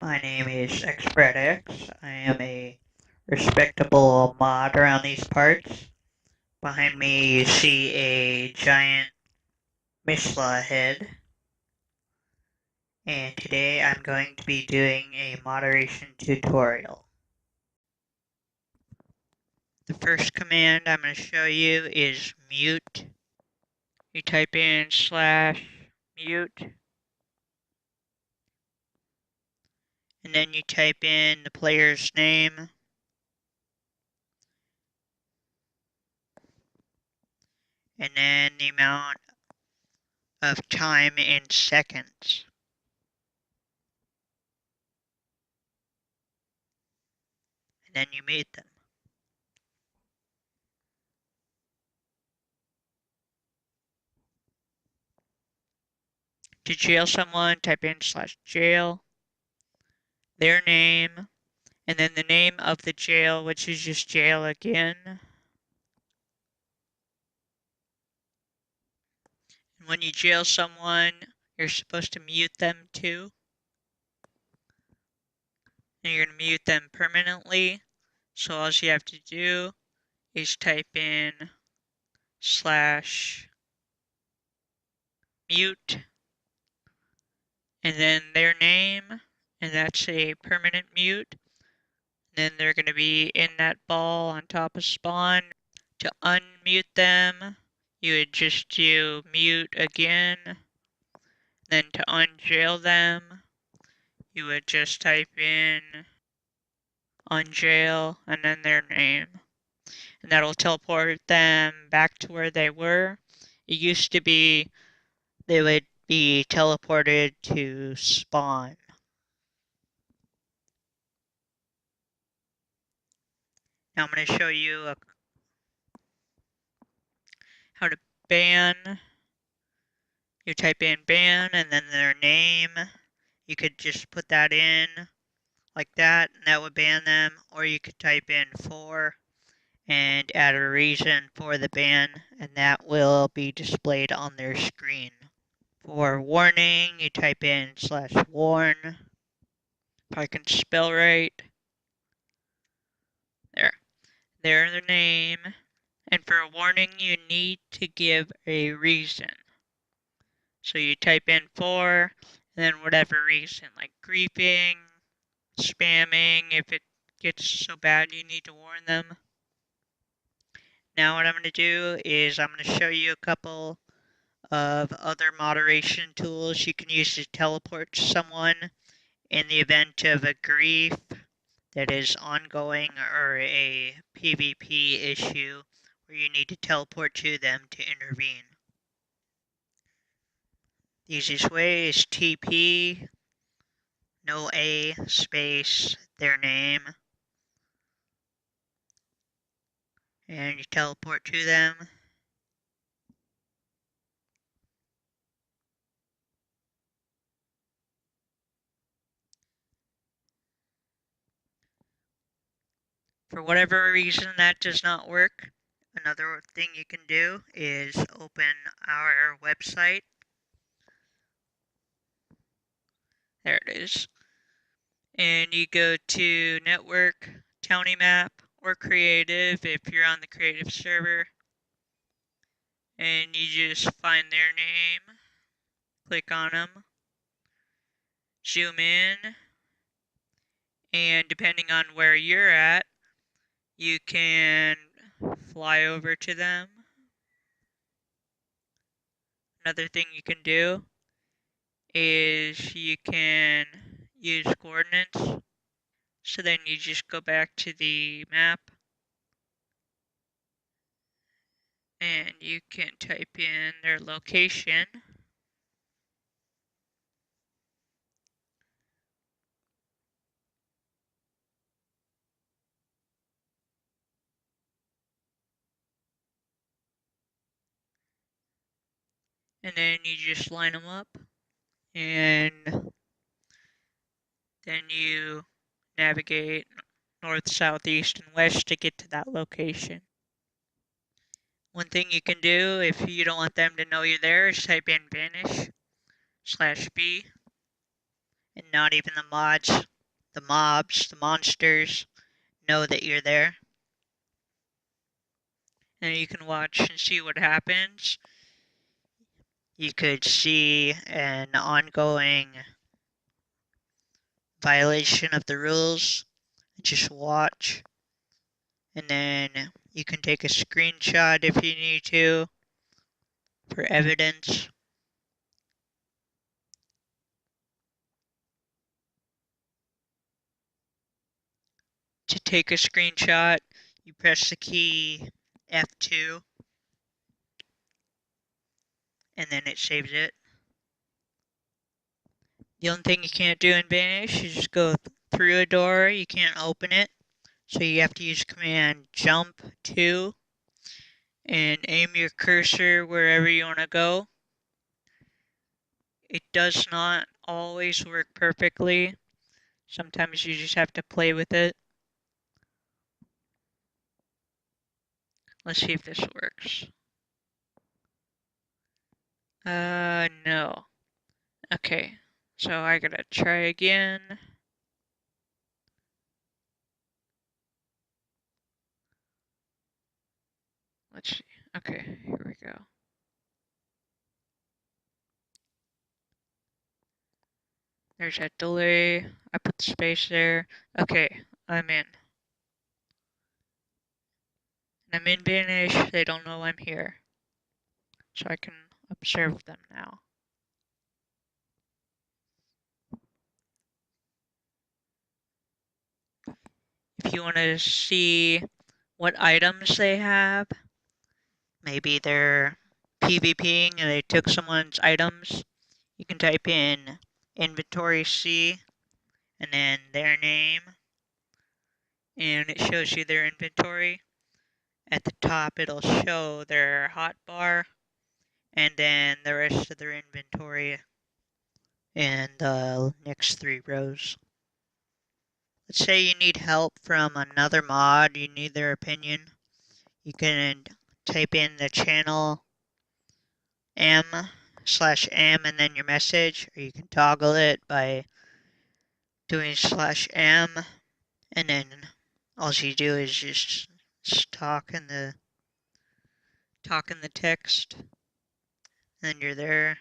My name is XBreadX. I am a respectable mod around these parts. Behind me you see a giant Mishla head. And today I'm going to be doing a moderation tutorial. The first command I'm going to show you is mute. You type in /mute. And then you type in the player's name. And then the amount of time in seconds. And then you mute them. To jail someone, type in /jail, their name, and then the name of the jail, which is just jail again. And when you jail someone, you're supposed to mute them too. And you're going to mute them permanently. So all you have to do is type in /mute, and then their name, and that's a permanent mute. Then they're going to be in that ball on top of spawn. To unmute them, you would just do mute again. Then to unjail them, you would just type in unjail and then their name. And that'll teleport them back to where they were. It used to be they would be teleported to spawn. Now I'm going to show you how to ban. You type in ban and then their name. You could just put that in like that, and that would ban them. Or you could type in for and add a reason for the ban, and that will be displayed on their screen. For warning, you type in /warn. If I can spell right. There's the name. And for a warning, you need to give a reason. So you type in for, and then whatever reason, like griefing, spamming, if it gets so bad you need to warn them. Now what I'm going to do is I'm going to show you a couple of other moderation tools you can use to teleport someone in the event of a grief that is ongoing or a PvP issue where you need to teleport to them to intervene. The easiest way is TP, no A, space, their name, and you teleport to them. For whatever reason that does not work, another thing you can do is open our website. There it is. And you go to network, townie map, or creative if you're on the creative server. And you just find their name, click on them, zoom in, and depending on where you're at, you can fly over to them. Another thing you can do is you can use coordinates. So then you just go back to the map and you can type in their location. And then you just line them up. And then you navigate north, south, east, and west to get to that location. One thing you can do if you don't want them to know you're there is type in vanish /B, and not even the mods the mobs, the monsters, know that you're there. And you can watch and see what happens. You could see an ongoing violation of the rules. Just watch. And then you can take a screenshot if you need to for evidence. To take a screenshot, you press the key F2 and then it saves it. The only thing you can't do in Vanish is just go through a door. You can't open it. So you have to use command jump to and aim your cursor wherever you want to go. It does not always work perfectly. Sometimes you just have to play with it. Let's see if this works. No. Okay, so I gotta try again. Let's see. Okay, here we go. There's that delay. I put the space there. Okay, I'm in. And I'm in Vanish. They don't know I'm here. So I can observe them now. If you want to see what items they have, maybe they're PvPing and they took someone's items, you can type in inventory C and then their name, and it shows you their inventory. At the top, it'll show their hotbar and then the rest of their inventory in the next 3 rows. Let's say you need help from another mod, you need their opinion. You can type in the channel M/M and then your message, or you can toggle it by doing /M, and then all you do is just talk in the text, and you're there.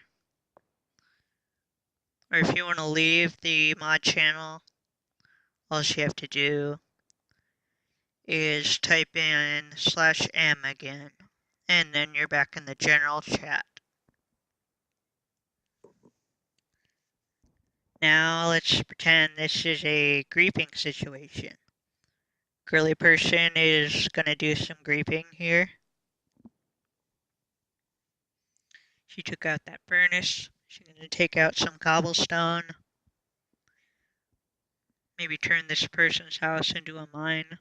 Or if you want to leave the mod channel, all you have to do is type in /M again, and then you're back in the general chat. Now let's pretend this is a griefing situation. Girly person is gonna do some griefing here. She took out that furnace. She's gonna take out some cobblestone. Maybe turn this person's house into a mine.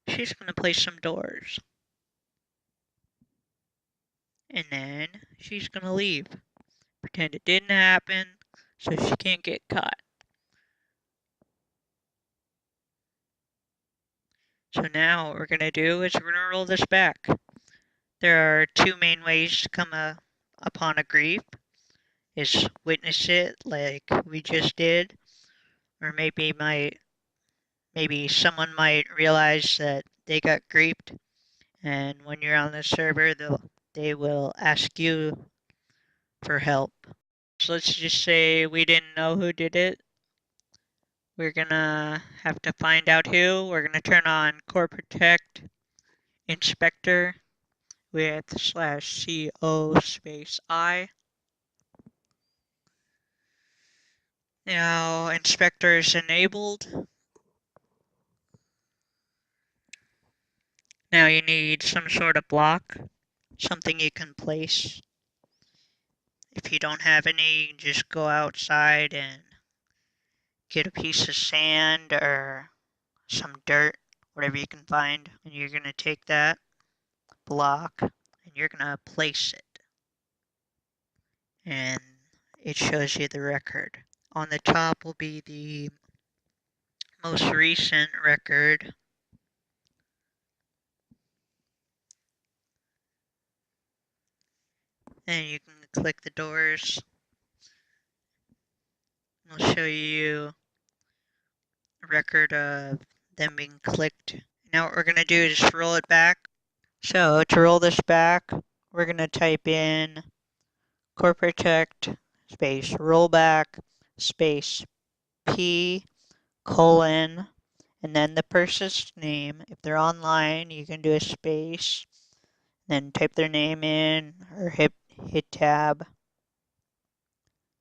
She's gonna place some doors. And then she's gonna leave. Pretend it didn't happen so she can't get caught. So now what we're gonna do is we're gonna roll this back. There are 2 main ways to come upon a grief. Is witness it like we just did, or maybe someone might realize that they got griefed, and when you're on the server, they will ask you for help. So let's just say we didn't know who did it. We're gonna have to find out who. We're gonna turn on core protect inspector with /co space I. Now inspector is enabled. Now you need some sort of block, something you can place. If you don't have any, just go outside and get a piece of sand or some dirt, whatever you can find, and you're going to take that block and you're going to place it. And it shows you the record. On the top will be the most recent record. And you can click the doors. It'll show you record of them being clicked. Now what we're going to do is just roll it back. So to roll this back, we're going to type in core protect space rollback space P colon and then the person's name. If they're online, you can do a space, then type their name in or hit tab.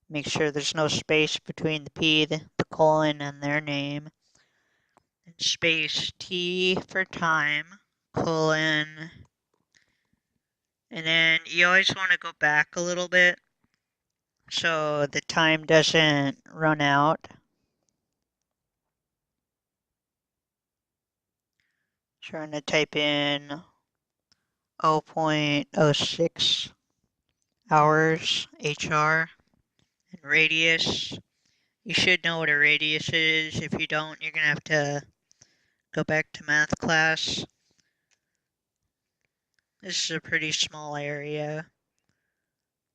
Make sure there's no space between the P, the colon, and their name. And space T for time, colon. And then you always want to go back a little bit so the time doesn't run out. So I'm going to type in 0.06 hours HR and radius. You should know what a radius is. If you don't, you're going to have to go back to math class. This is a pretty small area.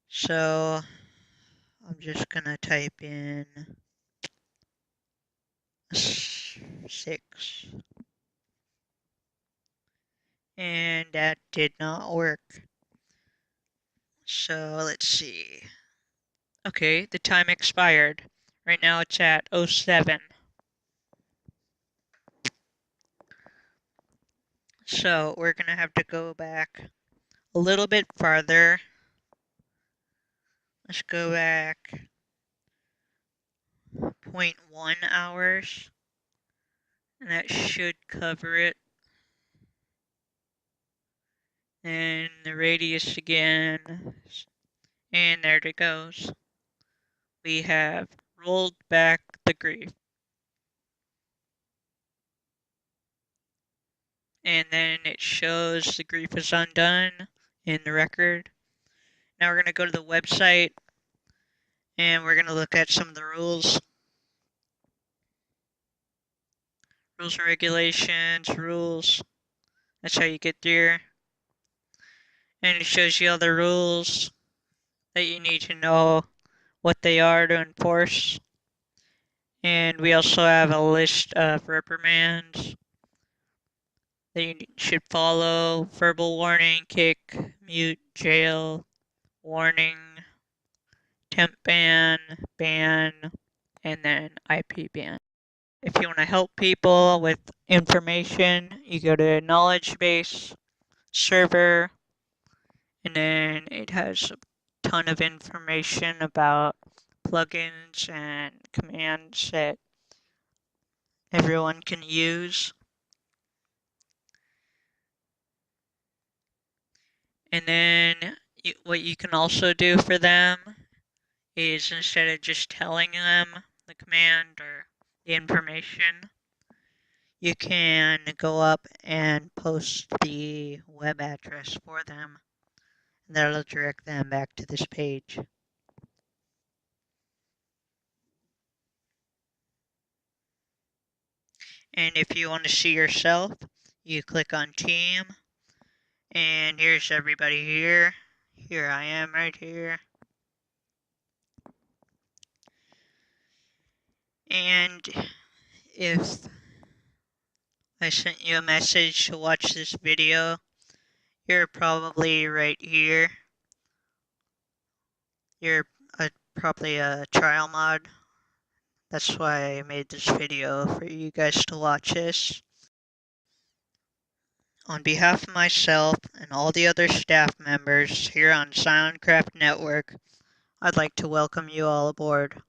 So I'm just going to type in 6. And that did not work. So let's see. Okay, the time expired. Right now it's at 07. So we're going to have to go back a little bit farther. Let's go back 0.1 hours. And that should cover it. And the radius again. And there it goes. We have rolled back the grief. And then it shows the grief is undone in the record. Now we're going to go to the website and we're going to look at some of the rules. Rules and regulations, rules. That's how you get there. And it shows you all the rules that you need to know what they are to enforce. And we also have a list of reprimands that you should follow. Verbal warning, kick, mute, jail, warning, temp ban, ban, and then IP ban. If you want to help people with information, you go to knowledge base, server, and then it has a ton of information about plugins and commands that everyone can use. And then what you can also do for them is instead of just telling them the command or the information, you can go up and post the web address for them. And that'll direct them back to this page. And if you want to see yourself, you click on team. And here's everybody here. Here I am right here. And if I sent you a message to watch this video, you're probably right here. You're probably a trial mod. That's why I made this video, for you guys to watch this. On behalf of myself and all the other staff members here on Soundcraft Network, I'd like to welcome you all aboard.